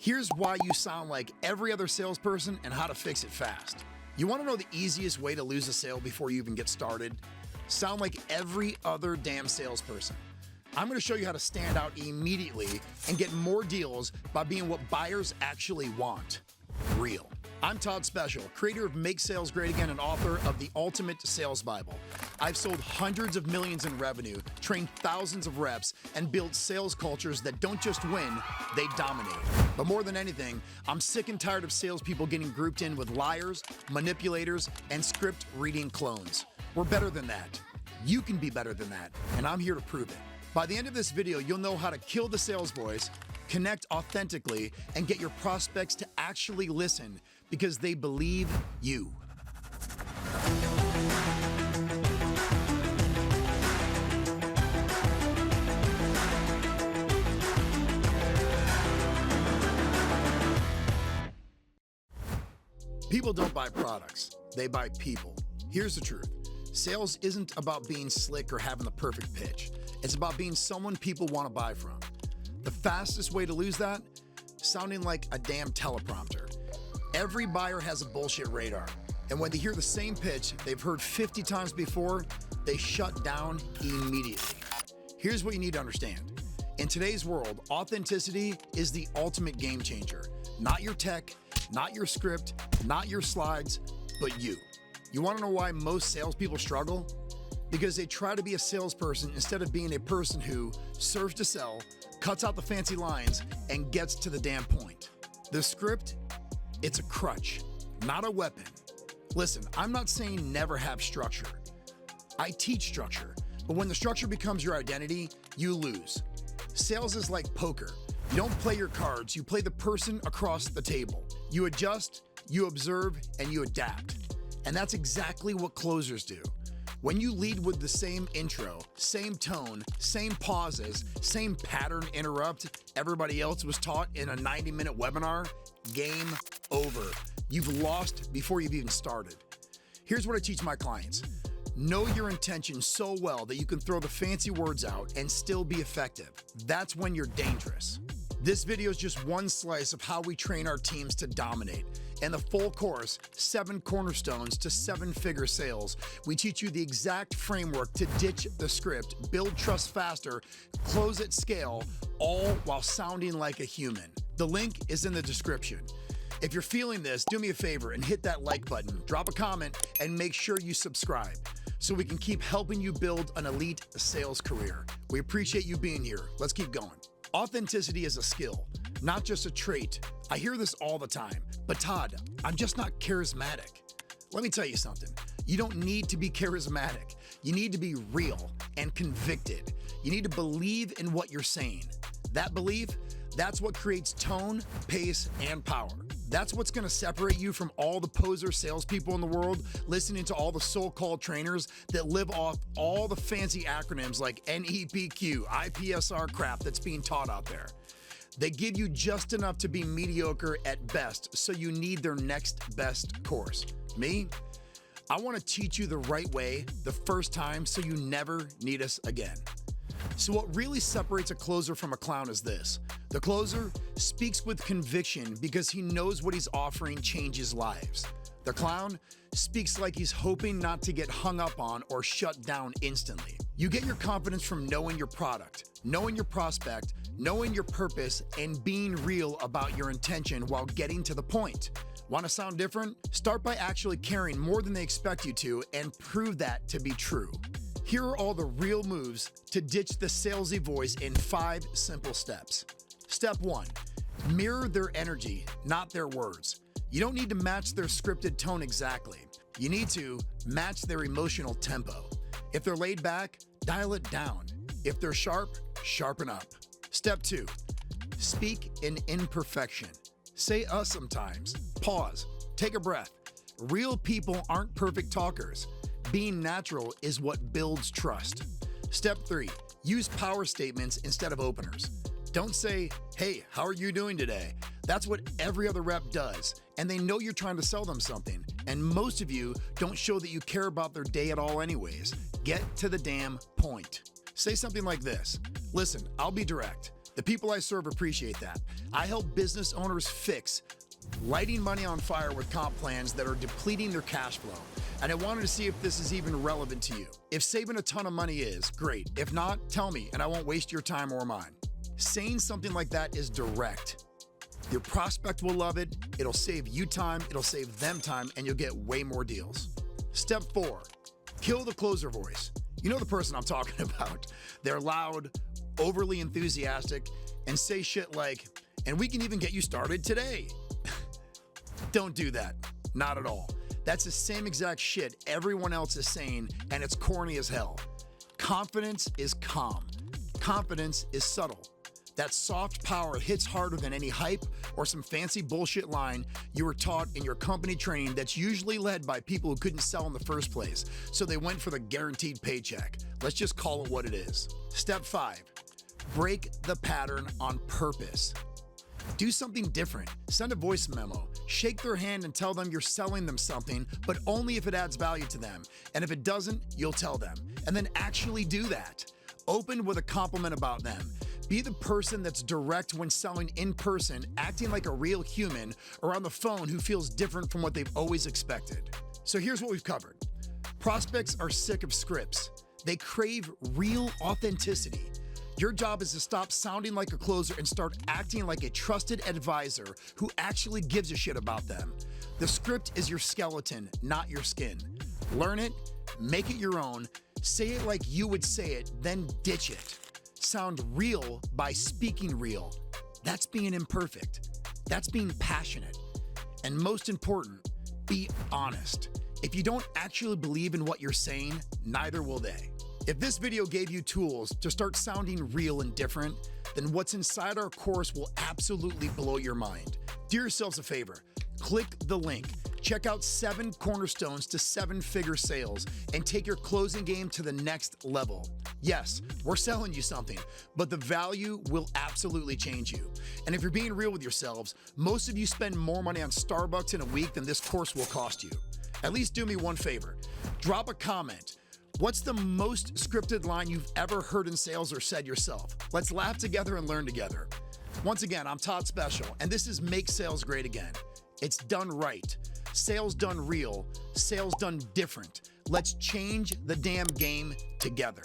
Here's why you sound like every other salesperson and how to fix it fast. You want to know the easiest way to lose a sale before you even get started? Sound like every other damn salesperson. I'm going to show you how to stand out immediately and get more deals by being what buyers actually want. Real. I'm Todd Special, creator of Make Sales Great Again and author of the Ultimate Sales Bible. I've sold hundreds of millions in revenue, trained thousands of reps, and built sales cultures that don't just win, they dominate. But more than anything, I'm sick and tired of salespeople getting grouped in with liars, manipulators, and script reading clones. We're better than that. You can be better than that, and I'm here to prove it. By the end of this video, you'll know how to kill the sales voice, connect authentically, and get your prospects to actually listen because they believe you. People don't buy products, they buy people. Here's the truth. Sales isn't about being slick or having the perfect pitch. It's about being someone people want to buy from. The fastest way to lose that? Sounding like a damn teleprompter. Every buyer has a bullshit radar, and when they hear the same pitch they've heard 50 times before, they shut down immediately. Here's what you need to understand. In today's world, authenticity is the ultimate game changer. Not your tech, not your script, not your slides, but you. You want to know why most salespeople struggle? Because they try to be a salesperson instead of being a person who serves to sell, cuts out the fancy lines, and gets to the damn point. The script, it's a crutch, not a weapon. Listen, I'm not saying never have structure. I teach structure, but when the structure becomes your identity, you lose. Sales is like poker. You don't play your cards, you play the person across the table. You adjust, you observe, and you adapt. And that's exactly what closers do. When you lead with the same intro, same tone, same pauses, same pattern interrupt everybody else was taught in a 90-minute webinar, game over. You've lost before you've even started. Here's what I teach my clients. Know your intention so well that you can throw the fancy words out and still be effective. That's when you're dangerous. This video is just one slice of how we train our teams to dominate. In the full course, 7 cornerstones to 7-figure sales, we teach you the exact framework to ditch the script, build trust faster, close at scale, all while sounding like a human. The link is in the description. If you're feeling this, do me a favor and hit that like button, drop a comment, and make sure you subscribe so we can keep helping you build an elite sales career. We appreciate you being here. Let's keep going. Authenticity is a skill, not just a trait. I hear this all the time, but Todd, I'm just not charismatic. Let me tell you something. You don't need to be charismatic. You need to be real and convicted. You need to believe in what you're saying. That belief, that's what creates tone, pace, and power. That's what's going to separate you from all the poser salespeople in the world, listening to all the so-called trainers that live off all the fancy acronyms like NEPQ, IPSR crap that's being taught out there. They give you just enough to be mediocre at best, so you need their next best course. Me? I want to teach you the right way the first time so you never need us again. So what really separates a closer from a clown is this. The closer speaks with conviction because he knows what he's offering changes lives. The clown speaks like he's hoping not to get hung up on or shut down instantly. You get your confidence from knowing your product, knowing your prospect, knowing your purpose, and being real about your intention while getting to the point. Want to sound different? Start by actually caring more than they expect you to and prove that to be true. Here are all the real moves to ditch the salesy voice in 5 simple steps. Step 1, mirror their energy, not their words. You don't need to match their scripted tone exactly. You need to match their emotional tempo. If they're laid back, dial it down. If they're sharp, sharpen up. Step 2, speak in imperfection. Say sometimes. Pause. Take a breath. Real people aren't perfect talkers. Being natural is what builds trust. Step 3, use power statements instead of openers. Don't say, hey, how are you doing today? That's what every other rep does, and they know you're trying to sell them something. And most of you don't show that you care about their day at all anyways. Get to the damn point. Say something like this. Listen, I'll be direct. The people I serve appreciate that. I help business owners fix lighting money on fire with comp plans that are depleting their cash flow. And I wanted to see if this is even relevant to you. If saving a ton of money is, great. If not, tell me and I won't waste your time or mine. Saying something like that is direct. Your prospect will love it, it'll save you time, it'll save them time, and you'll get way more deals. Step 4, kill the closer voice. You know the person I'm talking about. They're loud, overly enthusiastic, and say shit like, and we can even get you started today. Don't do that, not at all. That's the same exact shit everyone else is saying, and it's corny as hell. Confidence is calm. Confidence is subtle. That soft power hits harder than any hype or some fancy bullshit line you were taught in your company training that's usually led by people who couldn't sell in the first place, so they went for the guaranteed paycheck. Let's just call it what it is. Step 5, break the pattern on purpose. Do something different. Send a voice memo. Shake their hand and tell them you're selling them something, but only if it adds value to them. And if it doesn't, you'll tell them. And then actually do that. Open with a compliment about them. Be the person that's direct when selling in person, acting like a real human, or on the phone who feels different from what they've always expected. So here's what we've covered. Prospects are sick of scripts. They crave real authenticity. Your job is to stop sounding like a closer and start acting like a trusted advisor who actually gives a shit about them. The script is your skeleton, not your skin. Learn it, make it your own, say it like you would say it, then ditch it. Sound real by speaking real. That's being imperfect. That's being passionate. And most important, be honest. If you don't actually believe in what you're saying, neither will they. If this video gave you tools to start sounding real and different, then what's inside our course will absolutely blow your mind. Do yourselves a favor, click the link, check out 7 cornerstones to 7-figure sales, and take your closing game to the next level. Yes, we're selling you something, but the value will absolutely change you. And if you're being real with yourselves, most of you spend more money on Starbucks in a week than this course will cost you. At least do me one favor, drop a comment. What's the most scripted line you've ever heard in sales or said yourself? Let's laugh together and learn together. Once again, I'm Todd Special, and this is Make Sales Great Again. It's done right. Sales done real. Sales done different. Let's change the damn game together.